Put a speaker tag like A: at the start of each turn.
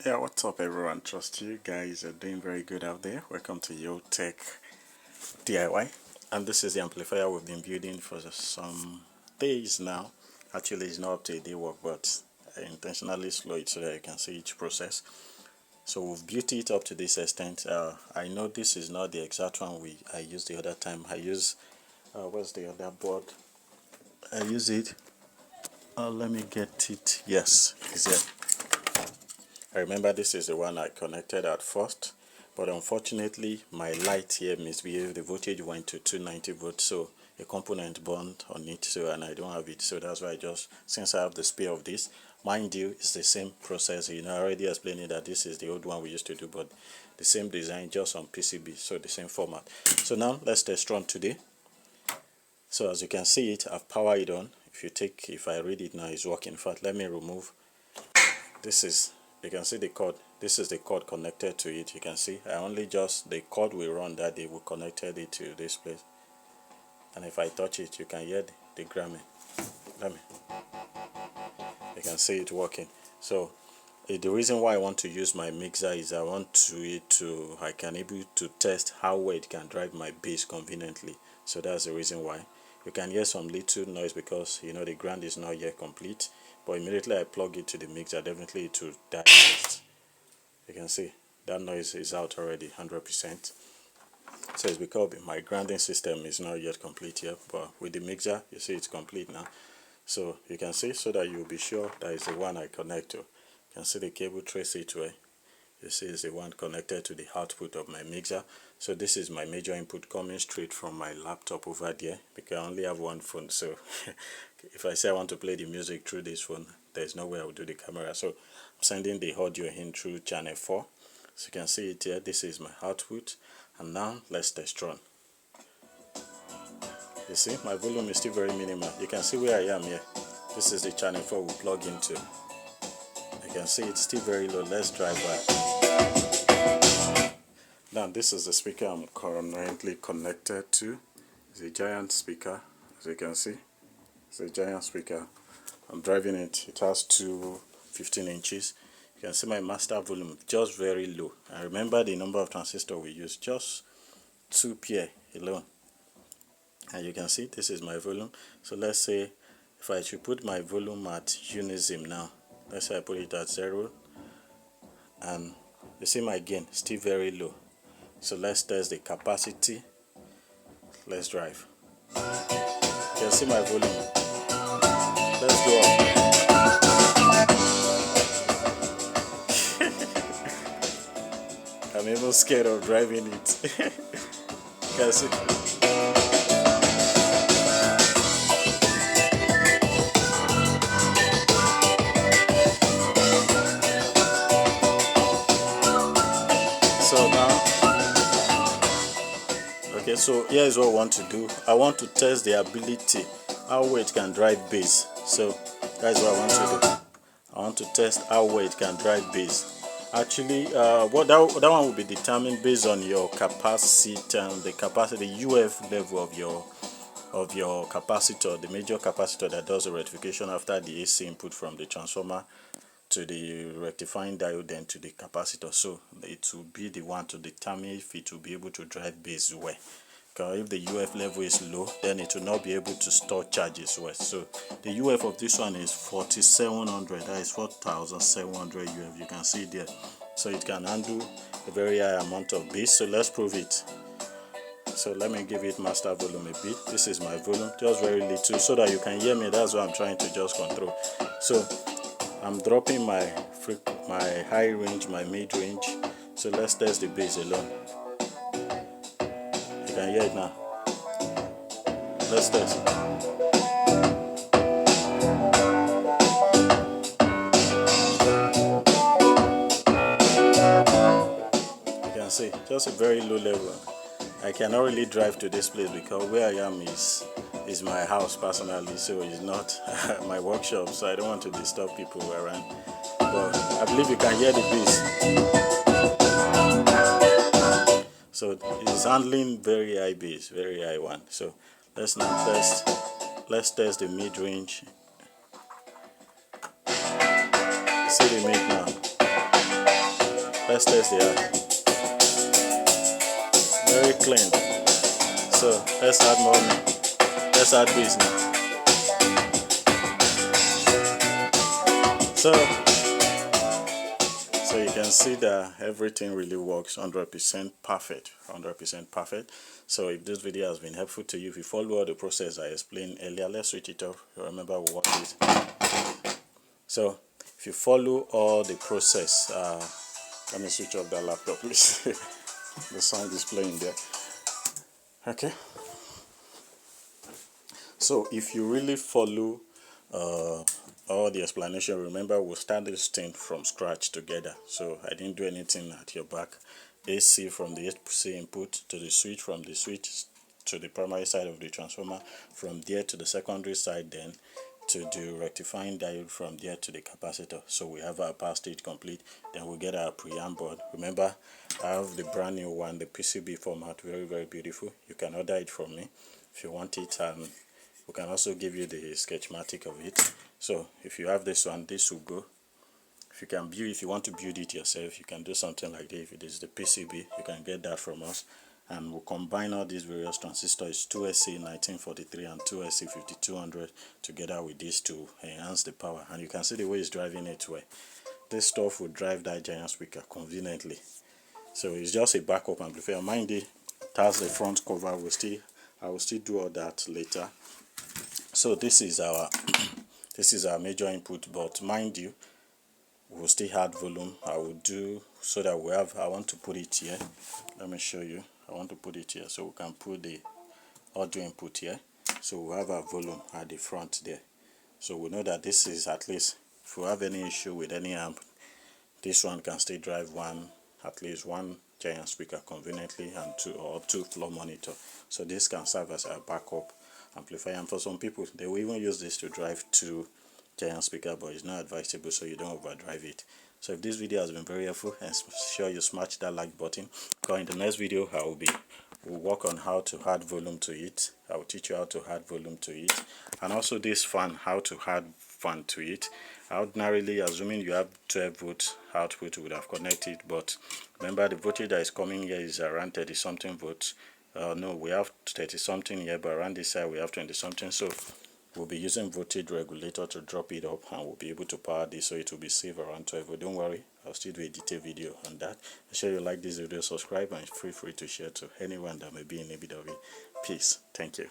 A: Yeah, what's up everyone? Trust you guys are doing very good out there. Welcome to Yo Tech DIY. And this is the amplifier we've been building for some days now. Actually, it's not up to a day work, but I intentionally slow it so that you can see each process. So we've built it up to this extent. I know this is not the exact one I used the other time. I use what's the other board? I use it. Let me get it. Yes, it's here. I remember this is the one I connected at first, but unfortunately my light here misbehaved. The voltage went to 290 volts, so a component burned on it, so and I don't have it, so that's why since I have the spare of this, mind you, it's the same process. I already explained that this is the old one we used to do, but the same design, just on PCB, so the same format. So now let's test run today. So as you can see it, I've powered it on. If I read it now, it's working. In fact, let me remove. You can see the cord. This is the cord connected to it. You can see the cord we run that day, we connected it to this place. And if I touch it, you can hear the gramming. You can see it working. So the reason why I want to use my mixer is I can able to test how well it can drive my bass conveniently. So that's the reason why. You can hear some little noise because the ground is not yet complete. But immediately I plug it to the mixer, definitely it will die first. You can see that noise is out already, 100%. So it's because my grounding system is not yet complete here, but with the mixer, you see it's complete now. So you can see, so that you'll be sure that is the one I connect to. You can see the cable trace each way. You see it's the one connected to the output of my mixer. So this is my major input coming straight from my laptop over there, because I only have one phone. So if I say I want to play the music through this phone, there's no way I will do the camera. So I'm sending the audio in through channel 4. So you can see it here. This is my output. And now let's test run. You see my volume is still very minimal. You can see where I am here. This is the channel 4 we plug into. You can see it's still very low. Let's drive by. Now this is the speaker I'm currently connected to. It's a giant speaker, as you can see. It's a giant speaker. I'm driving it. It has two 15 inches. You can see my master volume just very low. And remember the number of transistors we use, just 2 pair alone. And you can see this is my volume. So let's say if I should put my volume at unison now. Let's say I put it at 0. And you see my gain still very low. So let's test the capacity. Let's drive. You can see my volume. Let's go up. I'm even scared of driving it. You can see. So here is what I want to do. I want to test the ability, how well it can drive bass. So that's what I want to do. I want to test how well it can drive bass. Actually, that one will be determined based on your capacitor, the UF level of your capacitor, the major capacitor that does the rectification after the AC input from the transformer to the rectifying diode, then to the capacitor. So it will be the one to determine if it will be able to drive bass well. Because if the UF level is low, then it will not be able to store charges well. So the UF of this one is 4700, that is 4700 UF. You can see there. So it can handle a very high amount of bass. So let's prove it. So let me give it master volume a bit. This is my volume, just very little, so that you can hear me. That's what I'm trying to just control. So I'm dropping my high range, my mid range. So let's test the bass alone. You can hear it now. Let's test. You can see just a very low level. I cannot really drive to this place because where I am is my house personally, so it's not my workshop, so I don't want to disturb people around. But I believe you can hear the bass. So it's handling very high bass, very high one. So let's now test the mid range. See the mid now. let's test the app. Very clean. So let's add more now. Let's add bass now. So you can see that everything really works 100% perfect. 100% perfect. So if this video has been helpful to you, if you follow all the process I explained earlier, let's switch it off. Remember we want this. So if you follow all the process, let me switch off that laptop, please. The sound is playing there. Okay. So if you really follow all the explanation, remember we'll start this thing from scratch together. So I didn't do anything at your back. AC from the AC input to the switch, from the switch to the primary side of the transformer, from there to the secondary side, then to the rectifying diode, from there to the capacitor. So we have our power stage complete. Then we get our preamp board. Remember, I have the brand new one, the PCB format, very, very beautiful. You can order it from me if you want it, and we can also give you the schematic of it. So if you have this one, this will go. If you want to build it yourself, you can do something like this. If it is the PCB, you can get that from us, and we'll combine all these various transistors, 2SC1943 and 2SC5200, together with these to enhance the power. And you can see the way it's driving it well. This stuff will drive that giant speaker conveniently. So it's just a backup amplifier. Mind it has the front cover. I will still do all that later. So this is our this is our major input, but mind you, we'll still add volume. I will do so that we have, I want to put it here. Let me show you. I want to put it here so we can put the audio input here. So we'll have our volume at the front there. So we know that this is, at least if we have any issue with any amp, this one can still drive at least one giant speaker conveniently, and two floor monitor. So this can serve as a backup amplifier, and for some people they will even use this to drive two giant speaker, but it's not advisable so you don't overdrive it. So if this video has been very helpful, and sure you smash that like button, because in the next video we'll work on how to add volume to it. I will teach you how to add volume to it, and also this fan, how to add fan to it. Ordinarily, assuming you have 12 volt output, you would have connected, but remember the voltage that is coming here is around 30 something volts. No, we have 30 something here, but around this side we have 20 something. So we'll be using voltage regulator to drop it up, and we'll be able to power this, so it will be safe around 12 volt. Don't worry, I'll still do a detailed video on that. Make sure you like this video, subscribe, and feel free to share to anyone that may be in need of it. Peace. Thank you.